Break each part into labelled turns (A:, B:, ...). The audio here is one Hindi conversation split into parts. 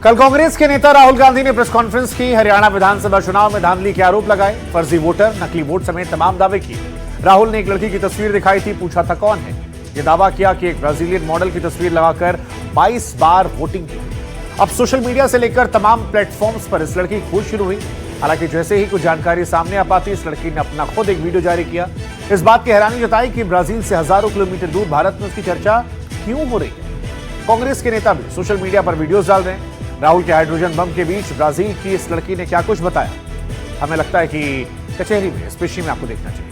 A: कल कांग्रेस के नेता राहुल गांधी ने प्रेस कॉन्फ्रेंस की। हरियाणा विधानसभा चुनाव में धांधली के आरोप लगाए, फर्जी वोटर, नकली वोट समेत तमाम दावे किए। राहुल ने एक लड़की की तस्वीर दिखाई थी, पूछा था कौन है। यह दावा किया कि एक ब्राजीलियन मॉडल की तस्वीर लगाकर 22 बार वोटिंग की। अब सोशल मीडिया से लेकर तमाम प्लेटफॉर्म्स पर इस लड़की की खोज शुरू हुई। हालांकि जैसे ही कुछ जानकारी सामने आ पाती, इस लड़की ने अपना खुद एक वीडियो जारी किया। इस बात की हैरानी जताई कि ब्राजील से हजारों किलोमीटर दूर भारत में उसकी चर्चा क्यों हो रही है। कांग्रेस के नेता भी सोशल मीडिया पर वीडियोस डाल रहे हैं। राहुल के हाइड्रोजन बम के बीच ब्राजील की इस लड़की ने क्या कुछ बताया, हमें लगता है कि कचहरी में, स्पेशली में आपको देखना चाहिए।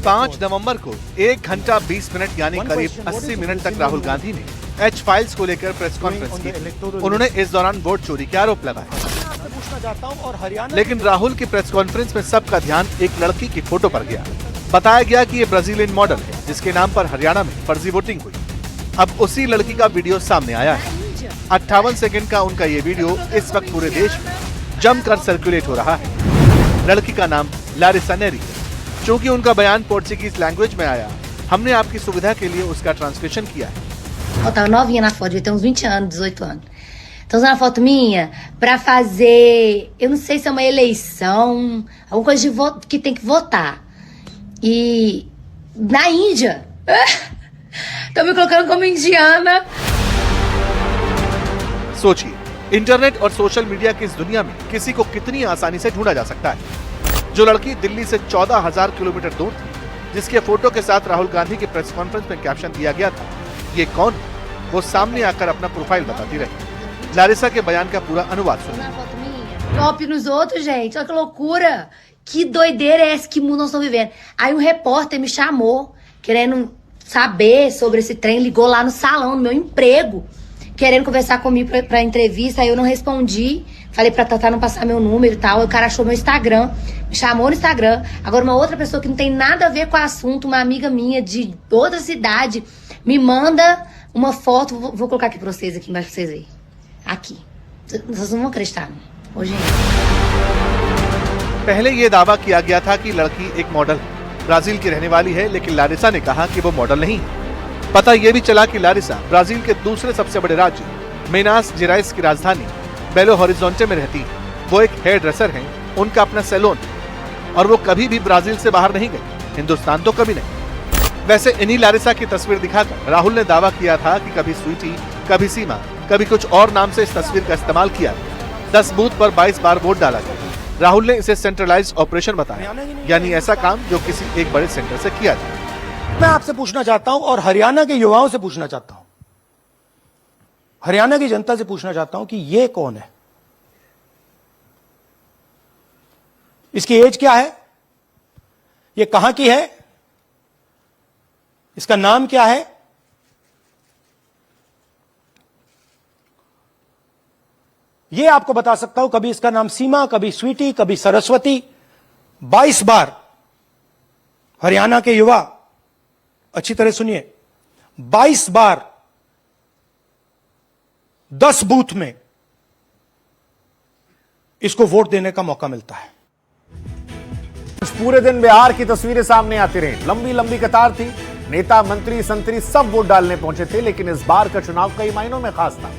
B: 5 नवंबर को 1 घंटा 20 मिनट यानी करीब 80 मिनट तक राहुल गांधी ने एच फाइल्स को लेकर प्रेस कॉन्फ्रेंस की। उन्होंने इस दौरान वोट चोरी के आरोप लगाए। लेकिन राहुल की प्रेस कॉन्फ्रेंस में सबका ध्यान एक लड़की की फोटो पर गया। बताया गया कि ये ब्राजीलियन मॉडल है जिसके नाम पर हरियाणा में फर्जी वोटिंग हुई। अब उसी लड़की का वीडियो सामने आया है। 58 सेकंड का उनका ये वीडियो इस वक्त पूरे देश में जमकर सर्कुलेट हो रहा है। लड़की का नाम लारिसा नेरी है। चूँकि उनका बयान पोर्चुगीज लैंग्वेज में आया, हमने आपकी सुविधा के लिए उसका ट्रांसलेशन किया है।
C: Eu tava novinha na foto, devia ter uns 20 anos, 18 anos. Então, usando a foto minha pra fazer, eu não sei se é uma eleição, alguma coisa de que tem que votar. E na Índia, estão me colocando como indiana.
B: सोचिए, इंटरनेट और सोशल मीडिया की इस दुनिया में किसी को कितनी आसानी से ढूंढा जा सकता है। जो लड़की दिल्ली से 14,000 किलोमीटर दूर थी, जिसके फोटो के साथ राहुल गांधी की प्रेस कॉन्फ्रेंस में कैप्शन दिया गया था, ये कौन है? वो सामने आकर अपना प्रोफाइल बताती रही। लारिसा के बयान का पूरा अनुवाद सुनिए।
C: Golpe nos outros, gente. Olha que loucura. Que doideira é essa? Que mundo nós estamos vivendo? Aí um repórter me chamou, querendo saber sobre esse trem, ligou lá no salão, no meu emprego, querendo conversar comigo pra entrevista. Aí eu não respondi. Falei pra Tatá não passar meu número e tal. Aí o cara achou meu Instagram, me chamou no Instagram. Agora uma outra pessoa que não tem nada a ver com o assunto, uma amiga minha de outra cidade, me manda uma foto. Vou colocar aqui pra vocês, aqui embaixo pra vocês verem. Aqui. Vocês não vão acreditar, não. Ô, gente.
B: पहले ये दावा किया गया था कि लड़की एक मॉडल है, ब्राजील की रहने वाली है, लेकिन लारिसा ने कहा कि वो मॉडल नहीं है। पता ये भी चला कि लारिसा ब्राजील के दूसरे सबसे बड़े राज्य मिनास जेराइस की राजधानी बेलो हॉरिजॉन्टे में रहती है। वो एक हेयर ड्रेसर हैं, उनका अपना सैलून है और वो कभी भी ब्राजील से बाहर नहीं गई, हिंदुस्तान तो कभी नहीं। वैसे इन्हीं लारिसा की तस्वीर दिखाकर राहुल ने दावा किया था कि कभी स्वीटी, कभी सीमा, कभी कुछ और नाम से इस तस्वीर का इस्तेमाल किया। 10 बूथ पर 22 बार वोट डाला गया। राहुल ने इसे सेंट्रलाइज्ड ऑपरेशन बताया, यानी ऐसा काम जो किसी एक बड़े सेंटर से किया जाए।
D: मैं आपसे पूछना चाहता हूं और हरियाणा के युवाओं से पूछना चाहता हूं, हरियाणा की जनता से पूछना चाहता हूं कि ये कौन है? इसकी एज क्या है? ये कहां की है? इसका नाम क्या है? ये आपको बता सकता हूं, कभी इसका नाम सीमा, कभी स्वीटी, कभी सरस्वती। 22 बार हरियाणा के युवा, अच्छी तरह सुनिए, 22 बार 10 बूथ में इसको वोट देने का मौका मिलता है।
A: पूरे दिन बिहार की तस्वीरें सामने आती रही। लंबी लंबी कतार थी, नेता, मंत्री, संतरी सब वोट डालने पहुंचे थे। लेकिन इस बार का चुनाव कई मायनों में खास था।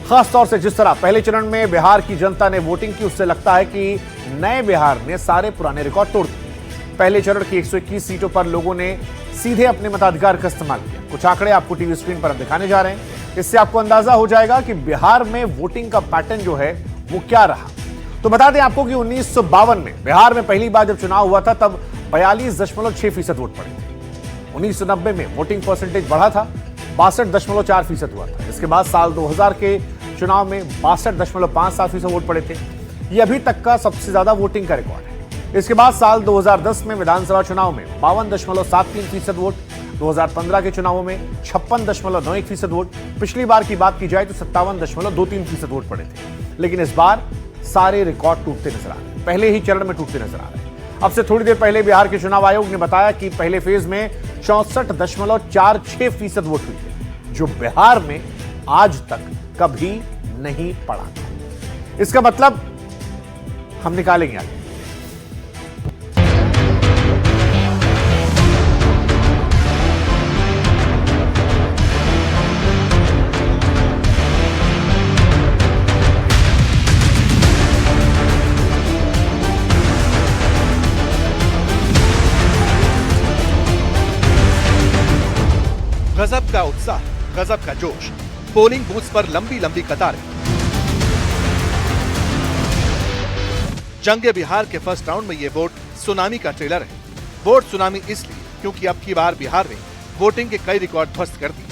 A: खास तौर से जिस तरह पहले चरण में बिहार की जनता ने वोटिंग की, उससे लगता है कि नए बिहार ने सारे पुराने रिकॉर्ड तोड़ दिए। पहले चरण की 121 सीटों पर लोगों ने सीधे अपने मताधिकार का इस्तेमाल किया। कुछ आंकड़े आपको टीवी स्क्रीन पर हम दिखाने जा रहे हैं। इससे आपको अंदाजा हो जाएगा कि बिहार में वोटिंग का पैटर्न जो है वो क्या रहा। तो बता दें आपको कि 1952 में बिहार में पहली बार जब चुनाव हुआ था, तब 42.6% वोट पड़े थे। 1990 में वोटिंग परसेंटेज बढ़ा था, 62.4% हुआ था। इसके बाद साल 2000 के चुनाव में 62.57% वोट पड़े थे। ये अभी तक का सबसे ज्यादा वोटिंग का रिकॉर्ड है। इसके बाद साल 2010 में विधानसभा चुनाव में 52.73% वोट, 2015 के चुनावों में 56.91% वोट, पिछली बार की बात की जाए तो 57.23% वोट पड़े थे। लेकिन इस बार सारे रिकॉर्ड टूटते नजर आ रहे हैं, पहले ही चरण में टूटते नजर आ रहे हैं। अब से थोड़ी देर पहले बिहार के चुनाव आयोग ने बताया कि पहले फेज में 64.46% वोट हुई है, जो बिहार में आज तक कभी नहीं पड़ा था। इसका मतलब हम निकालेंगे आगे।
B: गजब का उत्साह, गजब का जोश। पोलिंग बूथ पर लंबी लंबी कतारें। जंग बिहार के फर्स्ट राउंड में ये वोट सुनामी का ट्रेलर है। वोट सुनामी इसलिए क्योंकि अब की बार बिहार ने वोटिंग के कई रिकॉर्ड ध्वस्त कर दिए।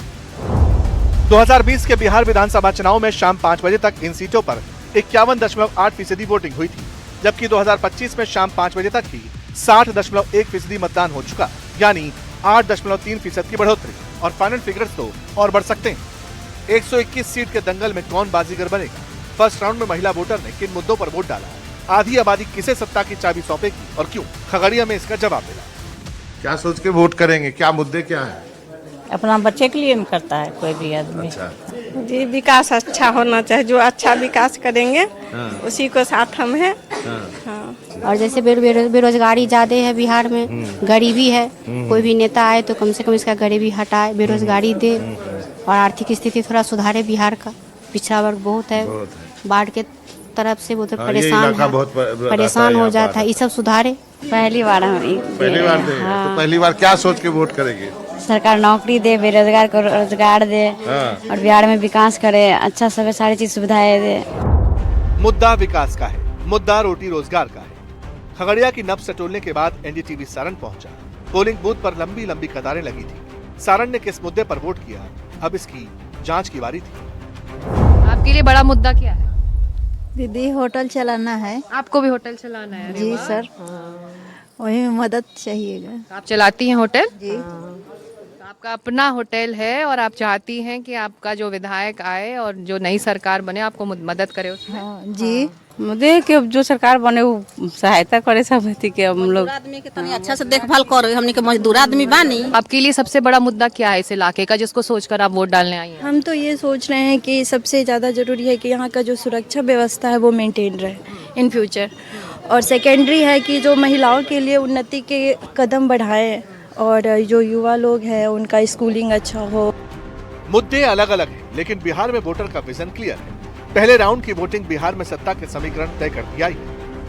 B: 2020 के बिहार विधानसभा चुनाव में शाम 5 बजे तक इन सीटों पर 51.8% वोटिंग हुई थी, जबकि 2025 में शाम 5 बजे तक ही 60.1% मतदान हो चुका, यानी 8.3% की बढ़ोतरी। और फाइनल फिगर्स तो और बढ़ सकते हैं। 121 सीट के दंगल में कौन बाजीगर बनेगा? फर्स्ट राउंड में महिला वोटर ने किन मुद्दों पर वोट डाला? आधी आबादी किसे सत्ता की चाबी सौंपेगी और क्यों? खगड़िया में इसका जवाब मिला।
E: क्या सोच के वोट करेंगे? क्या मुद्दे क्या है?
F: अपना बच्चे के लिए करता है कोई भी आदमी।
E: अच्छा,
G: जी, विकास अच्छा होना चाहिए। जो अच्छा विकास करेंगे उसी को साथ हम हैं। हाँ।
H: और जैसे बेरोजगारी ज्यादा है बिहार में, गरीबी है, कोई भी नेता आए तो कम से कम इसका गरीबी हटाए, बेरोजगारी दे और आर्थिक स्थिति थोड़ा सुधारे। बिहार का पिछड़ा वर्ग बहुत है, बाढ़ के तरफ से बहुत परेशान हो जाता है, ये सब सुधारे।
F: पहली बार हम
E: पहली बार दे। तो पहली बार क्या सोच के वोट करेंगे?
F: सरकार नौकरी दे, बेरोजगार को रोजगार दे और बिहार में विकास करे, अच्छा सब सारी चीज सुविधाएं दे।
B: मुद्दा विकास का है, मुद्दा रोटी रोजगार का है। खगड़िया की नब्ज टटोलने के बाद एनडीटीवी सारण पहुंचा। पोलिंग बूथ पर लंबी लंबी कतारें लगी थी। सारण ने किस मुद्दे पर वोट किया, अब इसकी जांच की बारी थी।
I: आपके लिए बड़ा मुद्दा क्या है?
G: दीदी, होटल चलाना है।
I: आपको भी होटल चलाना है?
G: जी सर, वही में मदद चाहिएगा।
I: आप चलाती हैं होटल?
G: जी।
I: तो आपका अपना होटल है और आप चाहती हैं कि आपका जो विधायक आए और जो नई सरकार बने आपको मदद करे उसमें?
G: हाँ, जी।
F: मुद्दे के जो सरकार बने वो सहायता करे सब के हम लोग
J: आदमी के तनी अच्छा से देखभाल करो। हमने के मजदूर आदमी बानी।
I: आपके लिए सबसे बड़ा मुद्दा क्या है इस इलाके का, जिसको सोचकर आप वोट डालने आई हैं?
G: हम तो ये सोच रहे हैं कि सबसे ज़्यादा ज़रूरी है कि यहाँ का जो सुरक्षा व्यवस्था है वो मेंटेन रहे इन फ्यूचर। और सेकेंडरी है कि जो महिलाओं के लिए उन्नति के कदम बढ़ाएं और जो युवा लोग हैं उनका स्कूलिंग अच्छा हो।
B: मुद्दे अलग अलग हैं, लेकिन बिहार में वोटर का विजन क्लियर है। पहले राउंड की वोटिंग बिहार में सत्ता के समीकरण तय कर दिया है।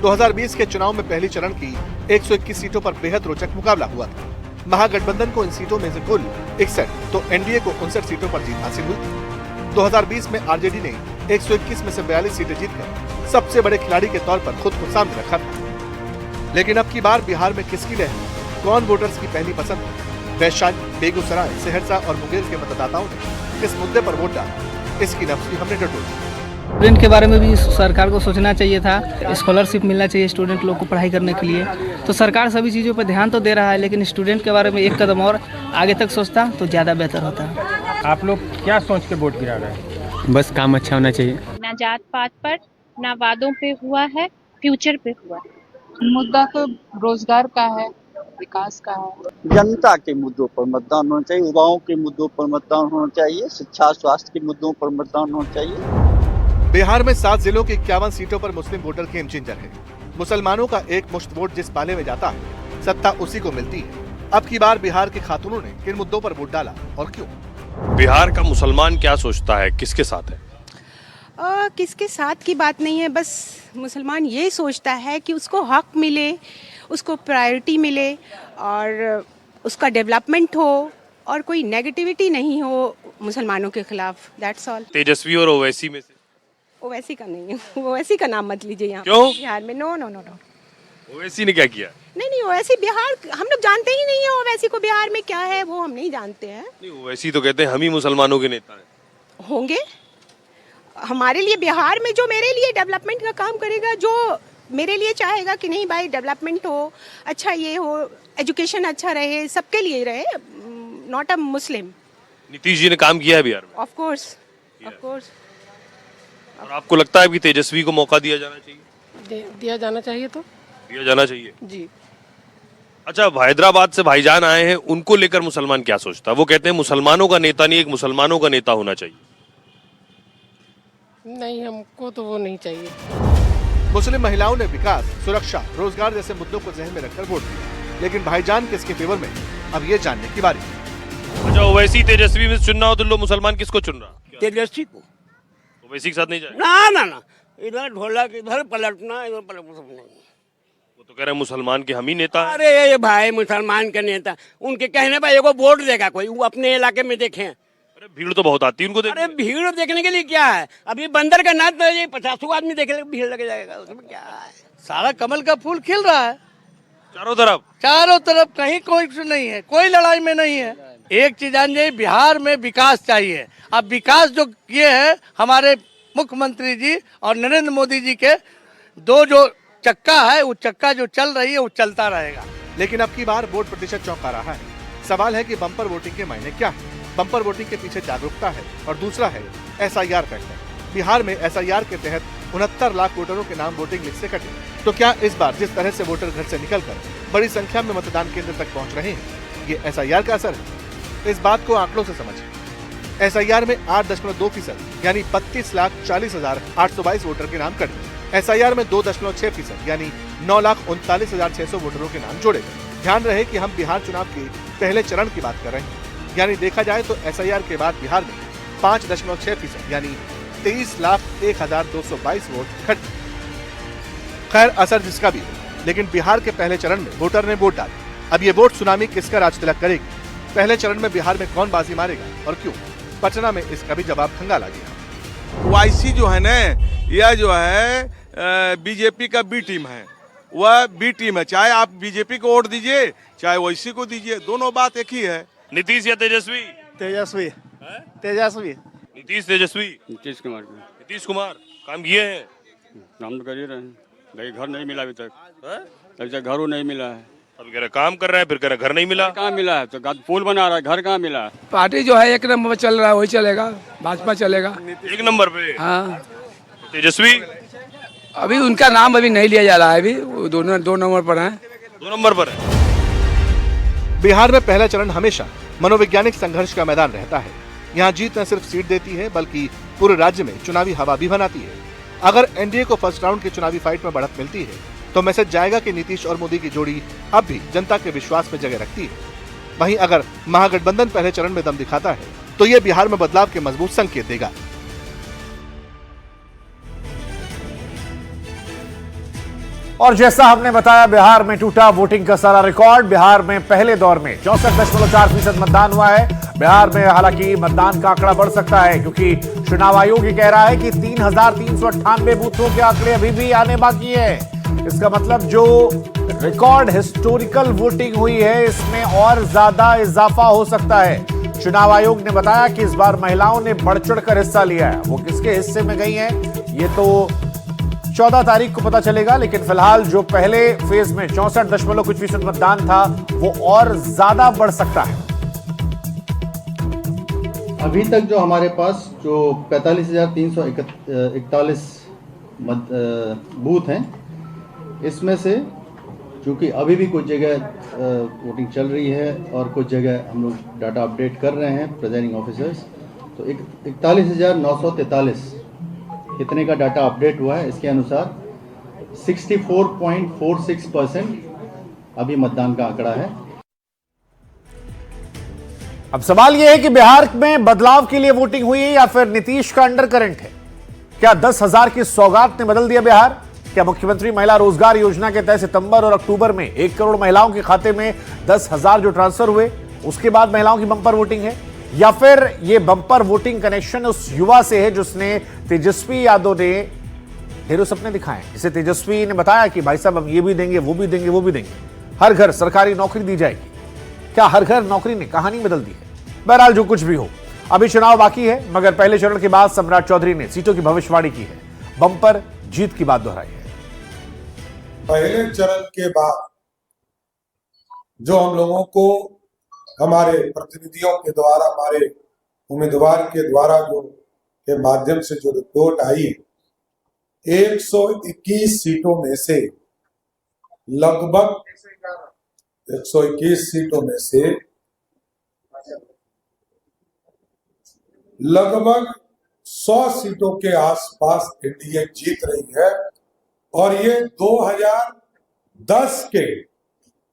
B: 2020 के चुनाव में पहली चरण की 121 सीटों पर बेहद रोचक मुकाबला हुआ था। महागठबंधन को इन सीटों में से कुल 61 तो एनडीए को 59 सीटों पर जीत हासिल हुई थी। 2020 में आरजेडी ने 121 में से 42 सीटें जीतकर सबसे बड़े खिलाड़ी के तौर पर खुद को सामने रखा था। लेकिन अब की बार बिहार में किसकी लहर, कौन वोटर्स की पहली पसंद है? वैशाली, बेगूसराय, सहरसा और मुंगेर के मतदाताओं ने किस मुद्दे पर वोट डाला, इसकी नब्ज हमने टटोली।
K: स्टूडेंट के बारे में भी सरकार को सोचना चाहिए था। स्कॉलरशिप मिलना चाहिए स्टूडेंट लोग को पढ़ाई करने के लिए। तो सरकार सभी चीज़ों पर ध्यान तो दे रहा है, लेकिन स्टूडेंट के बारे में एक कदम और आगे तक सोचता तो ज़्यादा बेहतर होता।
L: आप लोग क्या सोच के वोट गिरा रहे हैं? बस काम अच्छा होना चाहिए।
M: ना जात पात पर, ना वादों पे हुआ है, फ्यूचर पे हुआ है।
N: मुद्दा तो रोजगार का है, विकास का है।
O: जनता के मुद्दों पर मतदान होना चाहिए, युवाओं के मुद्दों पर मतदान होना चाहिए, शिक्षा स्वास्थ्य के मुद्दों पर मतदान होना चाहिए।
B: बिहार में 7 जिलों की 51 सीटों पर मुस्लिम वोटर गेम चेंजर है। मुसलमानों का एक मुश्त वोट जिस पाले में जाता है, सत्ता उसी को मिलती है। अब की बार बिहार के खातूनों ने किन मुद्दों पर वोट डाला और क्यों?
P: बिहार का मुसलमान क्या सोचता है, किसके साथ है?
G: किसके साथ की बात नहीं है, बस मुसलमान ये सोचता है कि उसको हक मिले, उसको प्रायोरिटी मिले और उसका डेवलपमेंट हो और कोई नेगेटिविटी नहीं हो मुसलमानों के खिलाफ। That's all.
P: तेजस्वी और ओवैसी में से?
G: ओवैसी का नहीं है, ओवैसी का नाम मत लीजिए यहाँ।
P: क्यों?
G: बिहार में no no no no.
P: Owaisi ने क्या किया?
G: नहीं, ओवैसी बिहार हम लोग जानते ही नहीं है। ओवैसी को बिहार में क्या है वो हम नहीं जानते हैं।
P: नहीं, ओवैसी तो कहते हैं हम ही मुसलमानों के नेता हैं।
G: होंगे हमारे लिए बिहार में, जो मेरे लिए डेवलपमेंट का काम करेगा, जो मेरे लिए चाहेगा कि नहीं भाई डेवलपमेंट हो, अच्छा ये हो, एजुकेशन अच्छा रहे, सबके लिए रहे, नॉट अ मुस्लिम।
P: नीतीश जी ने काम किया है बिहार में?
G: Of course, of course.
P: और आपको लगता है कि तेजस्वी को मौका दिया जाना चाहिए?
G: दिया जाना चाहिए तो
P: दिया जाना चाहिए
G: जी।
P: अच्छा, हैदराबाद से भाईजान आए हैं, उनको लेकर मुसलमान क्या सोचता है? वो कहते हैं मुसलमानों का नेता नहीं, एक मुसलमानों का नेता होना चाहिए।
G: नहीं, हमको तो वो नहीं चाहिए।
B: मुस्लिम महिलाओं ने विकास, सुरक्षा, रोजगार जैसे मुद्दों को जहन में रखकर वोट दिया, लेकिन भाईजान किसके फेवर में, अब ये जानने की बारी है।
P: अच्छा, ओवैसी तेजस्वी में चुनना हो तो लो मुसलमान किसको चुन रहा?
Q: तेजस्वी को।
P: ओवैसी के साथ नहीं जाए?
Q: ना ना ना, इधर ढोलक, इधर पलटना, इधर पलटना नहीं।
P: वो तो कह रहे हैं मुसलमान के हम ही नेता हैं।
Q: अरे ये भाई मुसलमान के नेता उनके कहने पर एगो वोट देगा कोई, वो अपने इलाके में देखें।
P: अरे भीड़ तो बहुत आती है उनको देखने।
Q: अरे भीड़ देखने के लिए क्या है, अभी बंदर का नाच तो ये 50 आदमी देखे भीड़ लग जाएगा, उसमें क्या है।
R: सारा कमल का फूल खिल रहा है
P: चारों तरफ,
R: कहीं कोई नहीं है, कोई लड़ाई में नहीं है। एक चीज जान जाइए, बिहार में विकास चाहिए। अब विकास जो किए हैं हमारे मुख्यमंत्री जी और नरेंद्र मोदी जी के दो जो चक्का है, वो चक्का जो चल रही है वो चलता रहेगा।
B: लेकिन अब की बार वोट प्रतिशत चौंका रहा है। सवाल है कि बम्पर वोटिंग के मायने क्या है। बम्पर वोटिंग के पीछे जागरूकता है और दूसरा है SIR फैक्टर। बिहार में SIR के तहत 69 लाख वोटरों के नाम वोटिंग लिस्ट से कटे। तो क्या इस बार जिस तरह से वोटर घर से निकलकर बड़ी संख्या में मतदान केंद्र तक पहुंच रहे हैं, ये SIR का असर है? इस बात को आंकड़ों से समझें। SIR में 8.2% यानी 32,40,822 वोटर के नाम कटे। SIR में 2.6% यानी 9,39,600 वोटरों के नाम जोड़े गए। ध्यान रहे कि हम बिहार चुनाव के पहले चरण की बात कर रहे हैं, यानी देखा जाए तो SIR के बाद बिहार में 5.6% यानी 23,01,222 वोट खटे। खैर असर जिसका भी हो, लेकिन बिहार के पहले चरण में वोटर ने वोट डाले। अब ये वोट सुनामी किसका राज तिलक करेगी? पहले चरण में बिहार में कौन बाजी मारेगा और क्यों? पटना में इसका भी जवाब खंगाला गया।
S: YC जो है ना, यह जो है बीजेपी का बी टीम है, वह बी टीम है। चाहे आप बीजेपी को वोट दीजिए, चाहे YC को दीजिए, दोनों बात एक ही है।
P: नीतीश या तेजस्वी?
L: तेजस्वी
S: नीतीश कुमार।
P: नीतीश कुमार काम किए हैं?
S: काम तो कर ही रहे हैं भाई, घर नहीं मिला अभी तक घरों नहीं मिला है।
P: अभी कह रहे काम कर रहे हैं, फिर कह रहे घर नहीं मिला।
S: कहाँ मिला है? तो पुल बना रहा है, घर कहाँ मिला है?
R: पार्टी जो है एक नंबर चल रहा है, वही चलेगा, भाजपा चलेगा
P: एक नंबर पे।
R: हाँ,
P: तेजस्वी
R: अभी उनका नाम अभी नहीं लिया जा रहा है, अभी वो दोनों 2 नंबर पर हैं।
P: 2 नंबर पर है।
B: बिहार में पहला चरण हमेशा मनोवैज्ञानिक संघर्ष का मैदान रहता है। यहाँ जीत न सिर्फ सीट देती है बल्कि पूरे राज्य में चुनावी हवा भी बनाती है। अगर NDA को फर्स्ट राउंड के चुनावी फाइट में बढ़त मिलती है तो मैसेज जाएगा कि नीतीश और मोदी की जोड़ी अब भी जनता के विश्वास में जगह रखती है। वहीं अगर महागठबंधन पहले चरण में दम दिखाता है तो ये बिहार में बदलाव के मजबूत संकेत देगा।
A: और जैसा हमने बताया, बिहार में टूटा वोटिंग का सारा रिकॉर्ड। बिहार में पहले दौर में 64.4% मतदान हुआ है। बिहार में हालांकि मतदान का आंकड़ा बढ़ सकता है क्योंकि चुनाव आयोग ये कह रहा है कि 3,398 बूथों के आंकड़े अभी भी आने बाकी है। इसका मतलब जो रिकॉर्ड हिस्टोरिकल वोटिंग हुई है, इसमें और ज्यादा इजाफा हो सकता है। चुनाव आयोग ने बताया कि इस बार महिलाओं ने बढ़ चढ़कर हिस्सा लिया है। वो किसके हिस्से में गई हैं, ये तो 14 तारीख को पता चलेगा, लेकिन फिलहाल जो पहले फेज में 64.कुछ% मतदान था, वो और ज्यादा बढ़ सकता है।
T: अभी तक जो हमारे पास जो 45,341 बूथ हैं, इसमें से चूँकि अभी भी कुछ जगह वोटिंग चल रही है और कुछ जगह हम लोग डाटा अपडेट कर रहे हैं प्रिजाइडिंग ऑफिसर्स, तो 41,943 कितने का डाटा अपडेट हुआ है, इसके अनुसार 64.46% अभी मतदान का आंकड़ा है।
A: अब सवाल यह है कि बिहार में बदलाव के लिए वोटिंग हुई है या फिर नीतीश का अंडर करंट है? क्या 10,000 की सौगात ने बदल दिया बिहार? क्या मुख्यमंत्री महिला रोजगार योजना के तहत सितंबर और अक्टूबर में 1 करोड़ महिलाओं के खाते में 10,000 जो ट्रांसफर हुए, उसके बाद महिलाओं की बंपर वोटिंग है? या फिर यह बंपर वोटिंग कनेक्शन उस युवा से है जिसने तेजस्वी यादव ने ढेरों सपने दिखाए, जिसे तेजस्वी ने बताया कि भाई साहब हम ये भी देंगे, वो भी देंगे, वो भी देंगे, हर घर सरकारी नौकरी दी जाएगी। क्या हर घर नौकरी ने कहानी बदल दी है? बहरहाल जो कुछ भी हो, अभी चुनाव बाकी है, मगर पहले चरण के बाद सम्राट चौधरी ने सीटों की भविष्यवाणी की है, बंपर जीत की बात दोहराई है।
U: पहले चरण के बाद जो हम लोगों को हमारे प्रतिनिधियों के द्वारा, हमारे उम्मीदवार के द्वारा जो के माध्यम से जो रिपोर्ट आई, 121 सीटों में से लगभग 121 सीटों में से लगभग 100 सीटों के आसपास एनडीए जीत रही है और ये 2010 के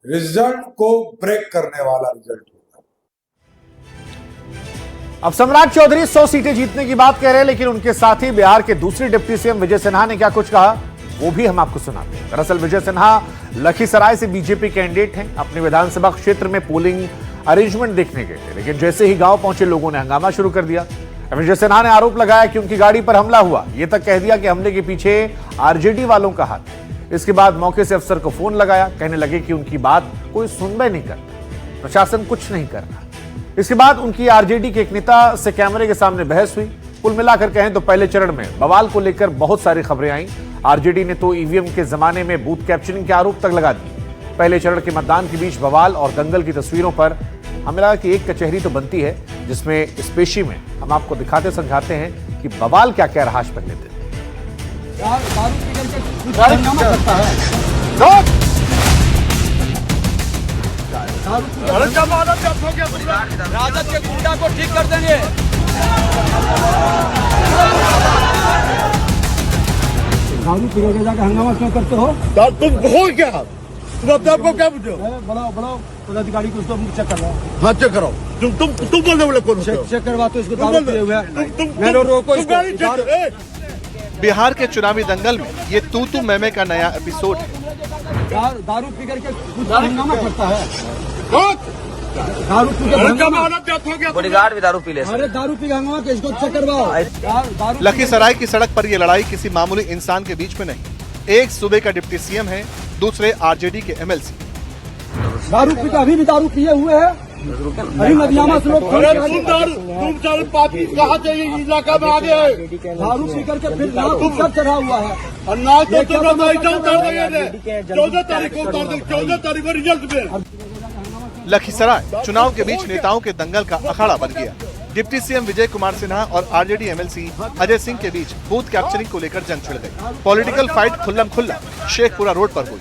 U: रिजल्ट को ब्रेक करने वाला रिजल्ट होगा।
A: अब सम्राट चौधरी 100 सीटें जीतने की बात कह रहे हैं, लेकिन उनके साथ ही बिहार के दूसरे डिप्टी सीएम विजय सिन्हा ने क्या कुछ कहा, वो भी हम आपको सुनाते हैं। दरअसल विजय सिन्हा लखीसराय से बीजेपी कैंडिडेट हैं। अपने विधानसभा क्षेत्र में पोलिंग अरेंजमेंट देखने गए थे, लेकिन जैसे ही गांव पहुंचे लोगों ने हंगामा शुरू कर दिया। विजय सिन्हा ने आरोप लगाया कि उनकी गाड़ी पर हमला हुआ। यह तक कह दिया कि हमले के पीछे आरजेडी वालों का हाथ। इसके बाद मौके से अफसर को फोन लगाया, कहने लगे कि उनकी बात कोई सुनवाई नहीं करता, प्रशासन कुछ नहीं कर रहा। इसके बाद उनकी आरजेडी के एक नेता से कैमरे के सामने बहस हुई। कुल मिलाकर कहें तो पहले चरण में बवाल को लेकर बहुत सारी खबरें आईं। आरजेडी ने तो ईवीएम के जमाने में बूथ कैप्चरिंग के आरोप तक लगा दिए। पहले चरण के मतदान के बीच बवाल और दंगल की तस्वीरों पर हमें लगा कि एक कचहरी तो बनती है, जिसमें इस पेशी में हम आपको दिखाते समझाते हैं कि बवाल क्या क्या रहा आज पहले दिन।
Q: राजद के गुंडा को ठीक कर देंगे। दारू पी के जाकर हंगामा क्यों करते हो?
R: तुम हो क्या? तुम अपने आप को क्या बुझो?
Q: बनाओ पदाधिकारी को उसको चेक करवाओ।
R: हाँ चेक कराओ। तुम बोल रहे कौन?
Q: चेक करवा तो इसको दारू पिए हुए हैं। रोको इसको।
B: बिहार के चुनावी दंगल में ये तू मैं का नया एपिसोड है।
Q: दारू पी करके हंगामा करता है। दारू पी के
R: बॉडीगार्ड भी दारू पी ले।
Q: अरे दारू पी के हंगामा के इसको चेक करवाओ।
B: लखीसराय की सड़क पर ये लड़ाई किसी मामूली इंसान के बीच में नहीं। एक सूबे का डिप्टी सीएम है, दूसरे आरजेडी के एमएलसी।
Q: दारू पी के अभी भी दारू पिए हुए हैं। अभी मदियामा से लोग
R: तुम सारे पार्टी कहाँ से इलाका में आ गए?
Q: दारू पी करके फिर नाक चढ़ा हुआ है।
R: और नाक तो 14 तारीख को 14 तारीख को रिजल्ट में।
B: लखीसराय चुनाव के बीच नेताओं के दंगल का अखाड़ा बन गया। डिप्टी सीएम विजय कुमार सिन्हा और आरजेडी एमएलसी अजय सिंह के बीच बूथ कैप्चरिंग को लेकर जंग छिड़ गई। पॉलिटिकल फाइट खुल्लम खुल्ला शेखपुरा रोड पर हुई।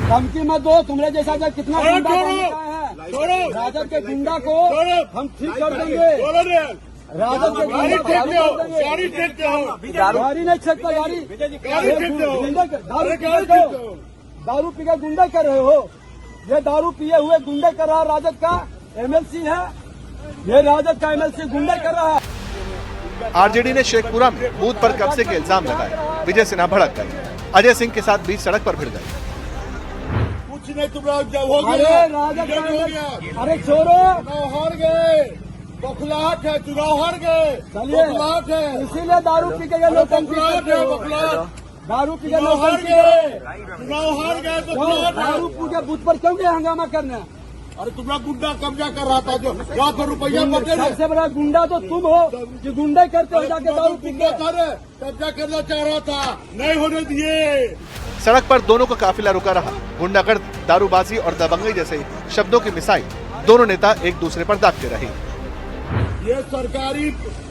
Q: धमकी मत दो, तुम्हारे जैसा कितना गुंडा है। राजद के गुंडा को हम ठीक कर देंगे। राजद के गाड़ी नहीं सकता। दारू पी के गुंडा कर रहे हो। ये दारू पिए हुए गुंडे कर रहा राजद का एमएलसी है। ये राजद का एमएलसी गुंडे कर रहा है।
B: आरजेडी ने शेखपुरा में बूथ पर कब्जे के इल्जाम लगाए। विजय सिन्हा भड़क गए, अजय सिंह के साथ बीच सड़क पर भिड़ गए।
R: कुछ नहीं, तुम हो गया।
Q: अरे छोड़ो,
R: हार गए। बखलाहट है, चुनाव हार गए। बखलाहट है,
Q: इसीलिए दारू पी के लोग दारू पी के लोग
R: चुनाव हार गए।
Q: दारू पी के बूथ पर क्यों गए हंगामा करने?
R: अरे तुम्हारा गुंडा कब्जा कर रहा था, जो लाखों रुपया
Q: सबसे बड़ा गुंडा तो तुम हो जो गुंडे करते हो जाके दारू पी के।
R: कब्जा करना चाह रहा था, नहीं होने दिए।
B: सड़क पर दोनों का काफिला रुका रहा। गुंडागर्द, दारूबाजी और दबंगई जैसे शब्दों की मिसाइल दोनों नेता एक दूसरे पर दागते रहे।
R: ये सरकारी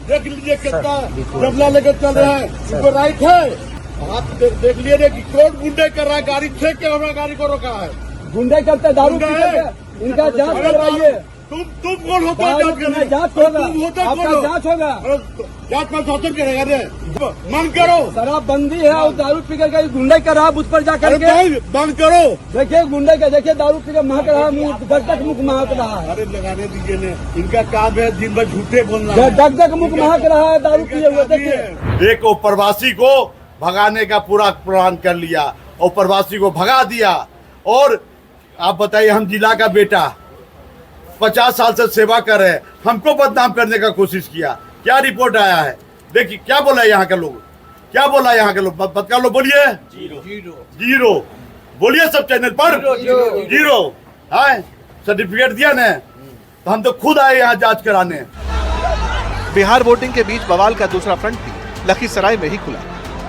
R: देख लीजिए कितना जबला लेकर चल रहा है। इनको राइट है। आप देख लीजिए कि कौन गुंडे कर रहा है। गाड़ी छेक के हमारा गाड़ी को रोका है।
Q: गुंडे करते दारू पी के। इनका जांच करवाइए।
R: तुम कौन होता है?
Q: जांच होगा, आपका जांच होगा।
R: जांच पर शासन करेगा रे। बंद करो,
Q: शराबबंदी है और दारू पी के गुंडे कर रहा बूथ पर जाकर के।
R: बंद करो।
Q: देखिए गुंडे का, देखिए दारू पी के महक रहा, मुंह डक डक मुख महक रहा है।
R: अरे लगाने दीजिए ने, इनका काम है दिन भर झूठे बोलना।
Q: डक डक मुख महक रहा है दारू पिए हुए। देखिए
E: एक प्रवासी को भगाने का पूरा प्लान कर लिया और प्रवासी को भगा दिया। और आप बताइए, हम जिला का बेटा 50 साल से सेवा कर रहे हैं, हमको बदनाम करने का कोशिश किया। क्या रिपोर्ट आया है? देखिए क्या बोला यहाँ के लोग, क्या बोला यहाँ के लोग। बदकार लोग बोलिए जीरो बोलिए सब चैनल पर जीरो है। सर्टिफिकेट दिया ने तो हम तो खुद आए यहाँ जांच कराने।
B: बिहार वोटिंग के बीच बवाल का दूसरा फ्रंट भी लखीसराय में ही खुला।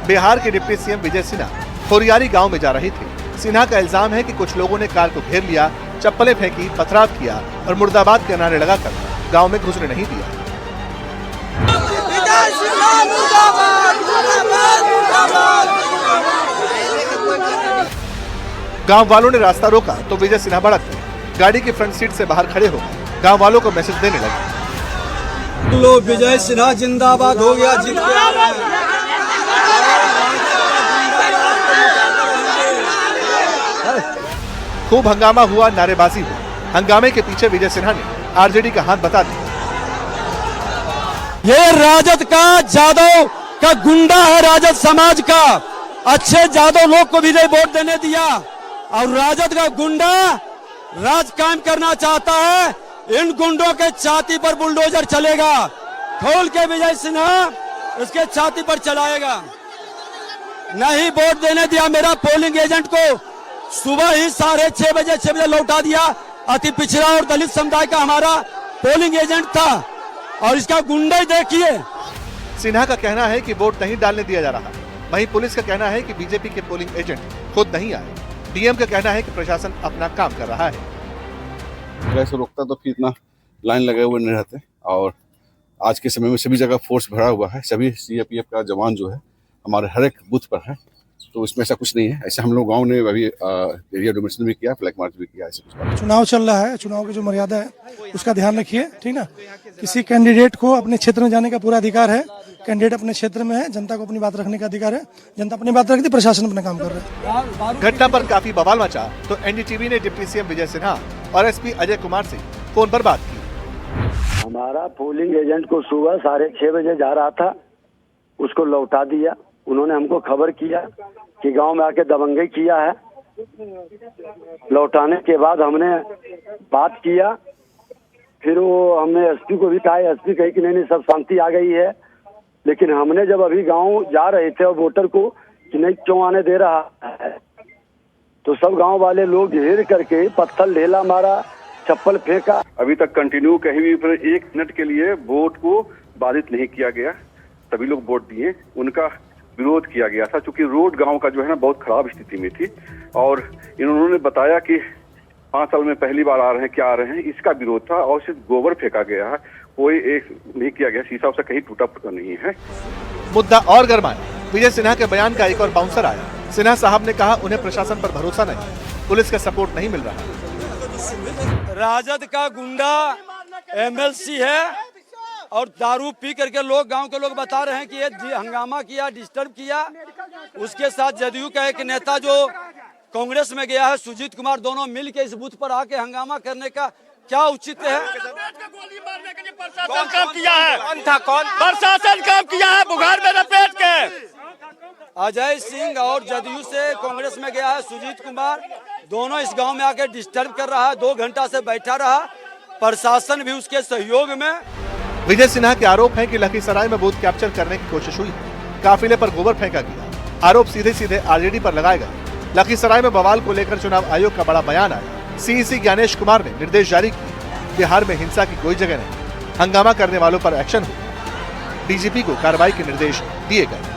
B: बिहार के डिप्टी सीएम विजय सिन्हा खोरियारी गांव में जा रहे थे। सिन्हा का इल्जाम है कि कुछ लोगों ने कार को घेर लिया, चप्पलें फेंकी, पथराव किया और मुर्दाबाद के नारे लगाकर गांव में घुसने नहीं दिया। गांव वालों ने रास्ता रोका तो विजय सिन्हा भड़क गए। गाड़ी की फ्रंट सीट से बाहर खड़े हो गए, गांव वालों को मैसेज देने लगे।
Q: लो विजय सिन्हा जिंदाबाद हो गया, जीत गया।
B: खूब हंगामा हुआ, नारेबाजी हुई। हंगामे के पीछे विजय सिन्हा ने आरजेडी का हाथ बता दिया।
Q: ये राजद का, जादव का गुंडा है, राजद समाज का। अच्छे जादव लोग को भी नहीं वोट देने दिया और राजद का गुंडा राज कायम करना चाहता है। इन गुंडों के छाती पर बुलडोजर चलेगा, खोल के विजय सिन्हा उसके छाती पर चलाएगा। नहीं वोट देने दिया मेरा पोलिंग एजेंट को, सुबह ही 6:30 बजे लौटा दिया। अति पिछड़ा और दलित समुदाय का हमारा पोलिंग एजेंट था और इसका गुंडा ही देखिए।
B: सिन्हा का कहना है कि वोट नहीं डालने दिया जा रहा, वहीं पुलिस का कहना है कि बीजेपी के पोलिंग एजेंट खुद नहीं आए। डीएम का कहना है कि प्रशासन अपना काम कर रहा है।
C: ऐसे रोकता तो फिर इतना लाइन लगे हुए नहीं रहते। और आज के समय में सभी जगह फोर्स भरा हुआ है, सभी सीआरपीएफ का जवान जो है हमारे हर एक बूथ पर है, तो इसमें ऐसा कुछ नहीं है। ऐसे हम लोग गांव ने अभी एरिया डोमिनेशन भी किया, फ्लैग मार्च भी किया। ऐसे कुछ
D: चुनाव चल रहा है, चुनाव की जो मर्यादा है उसका ध्यान रखिए, ठीक ना। किसी कैंडिडेट को अपने क्षेत्र में जाने का पूरा अधिकार है। कैंडिडेट अपने क्षेत्र में है, जनता को अपनी बात रखने का अधिकार है। जनता अपनी बात रखती, प्रशासन अपना काम कर रहा है।
B: घटना पर काफी बवाल मचा तो एनडीटीवी ने डिप्टी सीएम विजय सिन्हा और एसपी अजय कुमार से फोन पर बात की।
V: हमारा पोलिंग एजेंट को सुबह 6:30 बजे जा रहा था, उसको लौटा दिया। उन्होंने हमको खबर किया कि गांव में आके दबंगई किया है। लौटाने के बाद हमने बात किया, फिर वो हमने एसपी को भी कहा। एसपी कही कि नहीं सब शांति आ गई है। लेकिन हमने जब अभी गांव जा रहे थे और वोटर को कि नहीं क्यों आने दे रहा है, तो सब गांव वाले लोग घेर करके पत्थर ढेला मारा, चप्पल फेंका।
W: अभी तक कंटिन्यू कहीं भी फिर 1 मिनट के लिए वोट को बाधित नहीं किया गया। सभी लोग वोट दिए, उनका विरोध किया गया था क्योंकि रोड गांव का जो है ना बहुत खराब स्थिति में थी। और इन्होंने बताया कि 5 साल में पहली बार आ रहे हैं, क्या आ रहे हैं, इसका विरोध था। और सिर्फ गोबर फेंका गया है, कोई एक नहीं किया गया, शीशा उसा कहीं टूटा फूटा नहीं है।
B: मुद्दा और गरमाया। विजय सिन्हा के बयान का एक और बाउंसर आया। सिन्हा साहब ने कहा उन्हें प्रशासन पर भरोसा नहीं, पुलिस का सपोर्ट नहीं मिल रहा।
Q: राजद का गुंडा एमएलसी है और दारू पी करके गांव के लोग बता रहे हैं कि ये हंगामा किया, डिस्टर्ब किया। उसके साथ जदयू का एक नेता जो कांग्रेस में गया है, सुजीत कुमार, दोनों मिल के इस बूथ पर आके हंगामा करने का क्या उचित है?
R: कौन काम किया है? कौन था? कौन प्रशासन काम किया है? बुखार में लपेट के
Q: अजय सिंह और जदयू से कांग्रेस में गया है सुजीत कुमार, दोनों इस गांव में आके डिस्टर्ब कर रहा है। 2 घंटा से बैठा रहा, प्रशासन भी उसके सहयोग में।
B: विजय सिन्हा के आरोप है कि लखीसराय में बूथ कैप्चर करने की कोशिश हुई, काफिले पर गोबर फेंका गया। आरोप सीधे सीधे आरजेडी पर लगाए गए। लखीसराय में बवाल को लेकर चुनाव आयोग का बड़ा बयान आया। सीईसी ज्ञानेश कुमार ने निर्देश जारी किए, बिहार में हिंसा की कोई जगह नहीं, हंगामा करने वालों पर एक्शन हो। डीजीपी को कार्रवाई के निर्देश दिए गए।